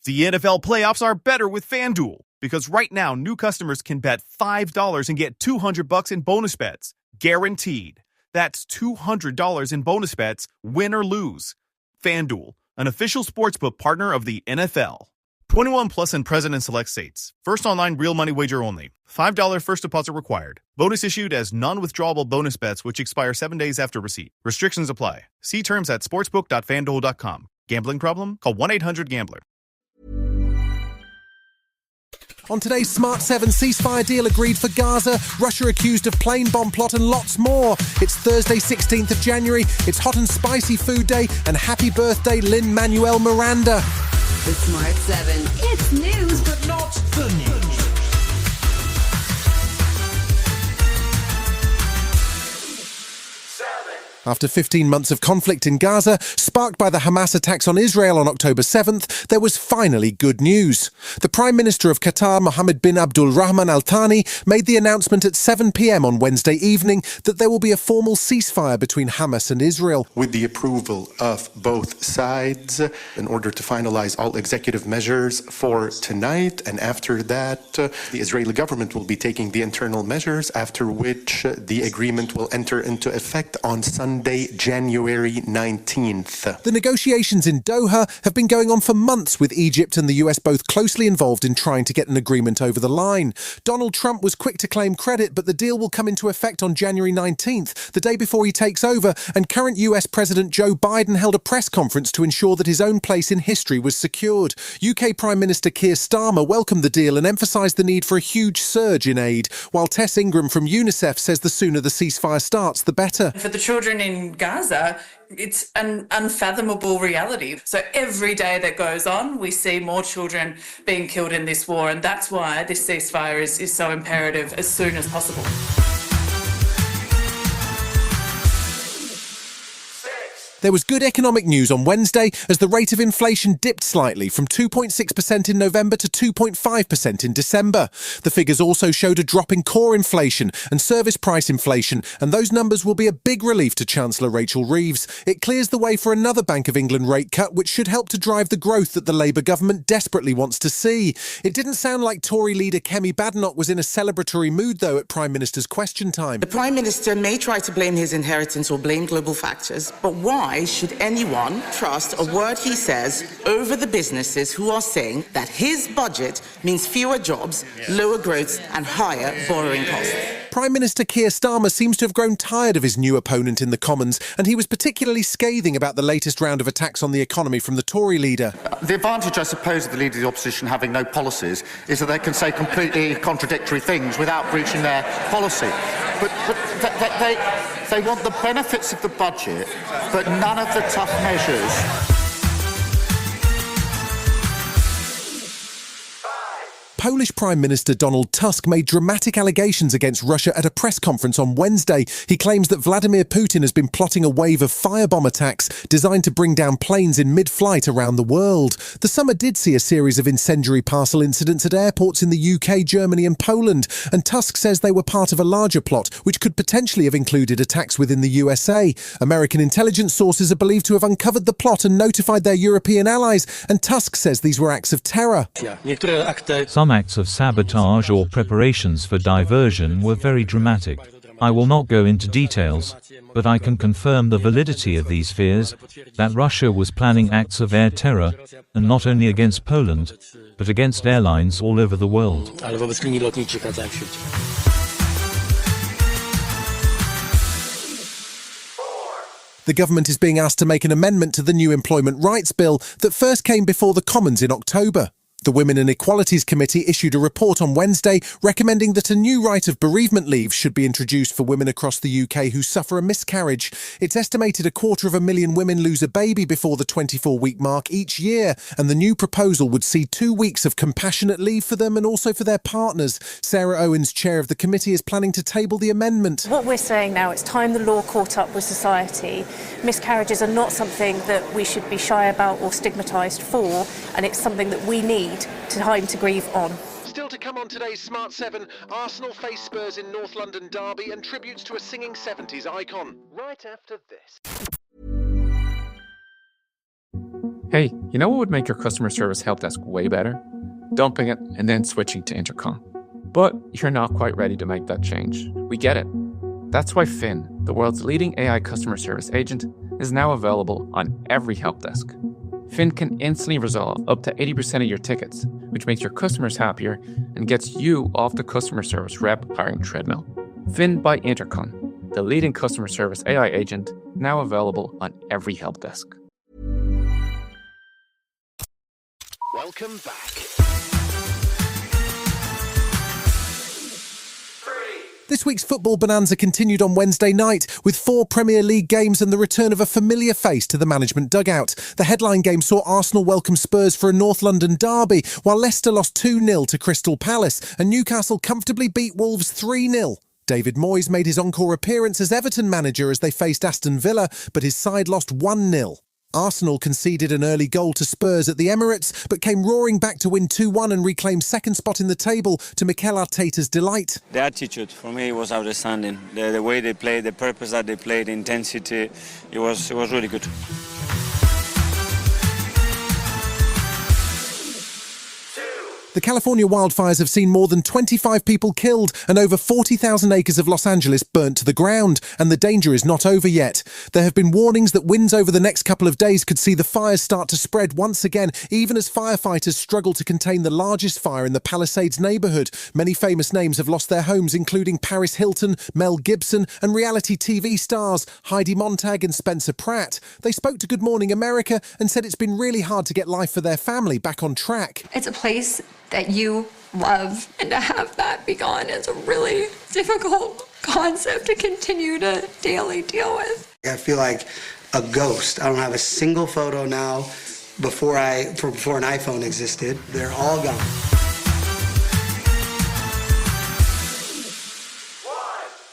The NFL playoffs are better with FanDuel, because right now new customers can bet $5 and get $200 in bonus bets. Guaranteed. That's $200 in bonus bets, win or lose. FanDuel, an official sportsbook partner of the NFL. 21 plus and present in select states. First online real money wager only. $5 first deposit required. Bonus issued as non-withdrawable bonus bets which expire 7 days after receipt. Restrictions apply. See terms at sportsbook.fanduel.com. Gambling problem? Call 1-800-GAMBLER. On today's Smart 7 ceasefire deal agreed for Gaza, Russia accused of plane bomb plot and lots more. It's Thursday 16th of January, it's hot and spicy food day, and happy birthday Lin-Manuel Miranda. The Smart 7. It's news, but not the news. After 15 months of conflict in Gaza, sparked by the Hamas attacks on Israel on October 7th, there was finally good news. The Prime Minister of Qatar, Mohammed bin Abdul Rahman Al Thani, made the announcement at 7 p.m. on Wednesday evening that there will be a formal ceasefire between Hamas and Israel. With the approval of both sides, in order to finalize all executive measures for tonight, and after that, the Israeli government will be taking the internal measures, after which the agreement will enter into effect on Sunday, January 19th. The negotiations in Doha have been going on for months, with Egypt and the US both closely involved in trying to get an agreement over the line. Donald Trump was quick to claim credit, but the deal will come into effect on January 19th, the day before he takes over, and current US President Joe Biden held a press conference to ensure that his own place in history was secured. UK Prime Minister Keir Starmer welcomed the deal and emphasised the need for a huge surge in aid, while Tess Ingram from UNICEF says the sooner the ceasefire starts, the better. For the children in Gaza, it's an unfathomable reality. So every day that goes on, we see more children being killed in this war, and that's why this ceasefire is so imperative as soon as possible. There was good economic news on Wednesday as the rate of inflation dipped slightly from 2.6% in November to 2.5% in December. The figures also showed a drop in core inflation and service price inflation, and those numbers will be a big relief to Chancellor Rachel Reeves. It clears the way for another Bank of England rate cut, which should help to drive the growth that the Labour government desperately wants to see. It didn't sound like Tory leader Kemi Badenoch was in a celebratory mood, though, at Prime Minister's Question Time. The Prime Minister may try to blame his inheritance or blame global factors, but why should anyone trust a word he says over the businesses who are saying that his budget means fewer jobs, lower growth and higher borrowing costs? Prime Minister Keir Starmer seems to have grown tired of his new opponent in the Commons, and he was particularly scathing about the latest round of attacks on the economy from the Tory leader. The advantage, I suppose, of the Leader of the Opposition having no policies is that they can say completely contradictory things without breaching their policy. But they want the benefits of the budget, but none of the tough measures. Polish Prime Minister Donald Tusk made dramatic allegations against Russia at a press conference on Wednesday. He claims that Vladimir Putin has been plotting a wave of firebomb attacks designed to bring down planes in mid-flight around the world. The summer did see a series of incendiary parcel incidents at airports in the UK, Germany and Poland, and Tusk says they were part of a larger plot, which could potentially have included attacks within the USA. American intelligence sources are believed to have uncovered the plot and notified their European allies, and Tusk says these were acts of terror. Some acts of sabotage or preparations for diversion were very dramatic. I will not go into details, but I can confirm the validity of these fears, that Russia was planning acts of air terror, and not only against Poland, but against airlines all over the world. The government is being asked to make an amendment to the new Employment Rights Bill that first came before the Commons in October. The Women and Equalities Committee issued a report on Wednesday recommending that a new right of bereavement leave should be introduced for women across the UK who suffer a miscarriage. It's estimated 250,000 women lose a baby before the 24-week mark each year, and the new proposal would see 2 weeks of compassionate leave for them and also for their partners. Sarah Owens, chair of the committee, is planning to table the amendment. What we're saying now, it's time the law caught up with society. Miscarriages are not something that we should be shy about or stigmatised for, and it's something that we need time to grieve on. Still to come on today's Smart 7, Arsenal face Spurs in North London derby and tributes to a singing 70s icon. Right after this. Hey, you know what would make your customer service help desk way better? Dumping it and then switching to Intercom. But you're not quite ready to make that change. We get it. That's why Finn, the world's leading AI customer service agent, is now available on every help desk. Finn can instantly resolve up to 80% of your tickets, which makes your customers happier and gets you off the customer service rep hiring treadmill. Finn by Intercom, the leading customer service AI agent, now available on every help desk. Welcome back. This week's football bonanza continued on Wednesday night with 4 Premier League games and the return of a familiar face to the management dugout. The headline game saw Arsenal welcome Spurs for a North London derby, while Leicester lost 2-0 to Crystal Palace and Newcastle comfortably beat Wolves 3-0. David Moyes made his encore appearance as Everton manager as they faced Aston Villa, but his side lost 1-0. Arsenal conceded an early goal to Spurs at the Emirates, but came roaring back to win 2-1 and reclaim second spot in the table to Mikel Arteta's delight. The attitude, for me, was outstanding. The way they played, the purpose that they played, the intensity, it was really good. The California wildfires have seen more than 25 people killed and over 40,000 acres of Los Angeles burnt to the ground, and the danger is not over yet. There have been warnings that winds over the next couple of days could see the fires start to spread once again, even as firefighters struggle to contain the largest fire in the Palisades neighborhood. Many famous names have lost their homes, including Paris Hilton, Mel Gibson, and reality TV stars Heidi Montag and Spencer Pratt. They spoke to Good Morning America and said it's been really hard to get life for their family back on track. It's a place that you love, and to have that be gone is a really difficult concept to continue to daily deal with. I feel like a ghost. I don't have a single photo now before an iPhone existed. They're all gone.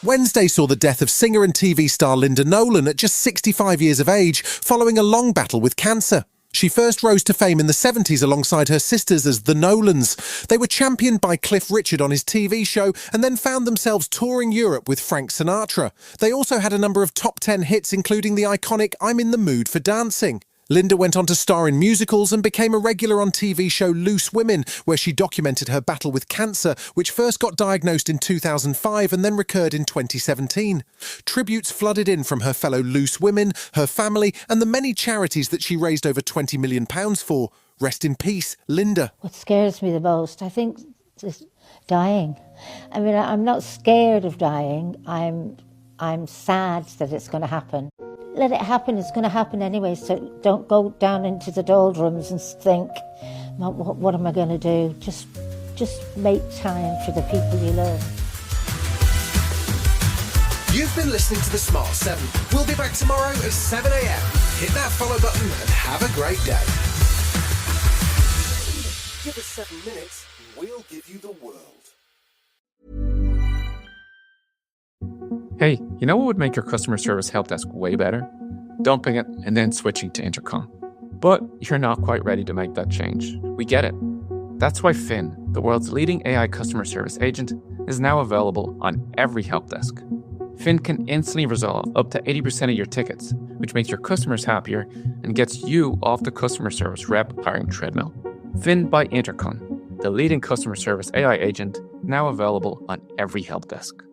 Wednesday saw the death of singer and TV star Linda Nolan at just 65 years of age, following a long battle with cancer. She first rose to fame in the 70s alongside her sisters as the Nolans. They were championed by Cliff Richard on his TV show and then found themselves touring Europe with Frank Sinatra. They also had a number of top 10 hits, including the iconic I'm in the Mood for Dancing. Linda went on to star in musicals and became a regular on TV show Loose Women, where she documented her battle with cancer, which first got diagnosed in 2005 and then recurred in 2017. Tributes flooded in from her fellow Loose Women, her family, and the many charities that she raised over £20 million for. Rest in peace, Linda. What scares me the most, I think, is dying. I mean, I'm not scared of dying. I'm sad that it's going to happen. Let it happen, it's going to happen anyway, so don't go down into the doldrums and think, what am I going to do? Just make time for the people you love. You've been listening to The Smart 7. We'll be back tomorrow at 7 a.m. Hit that follow button and have a great day. Give us 7 minutes, we'll give you the world. Hey, you know what would make your customer service help desk way better? Dumping it and then switching to Intercom. But you're not quite ready to make that change. We get it. That's why Finn, the world's leading AI customer service agent, is now available on every help desk. Finn can instantly resolve up to 80% of your tickets, which makes your customers happier and gets you off the customer service rep hiring treadmill. Finn by Intercom, the leading customer service AI agent, now available on every help desk.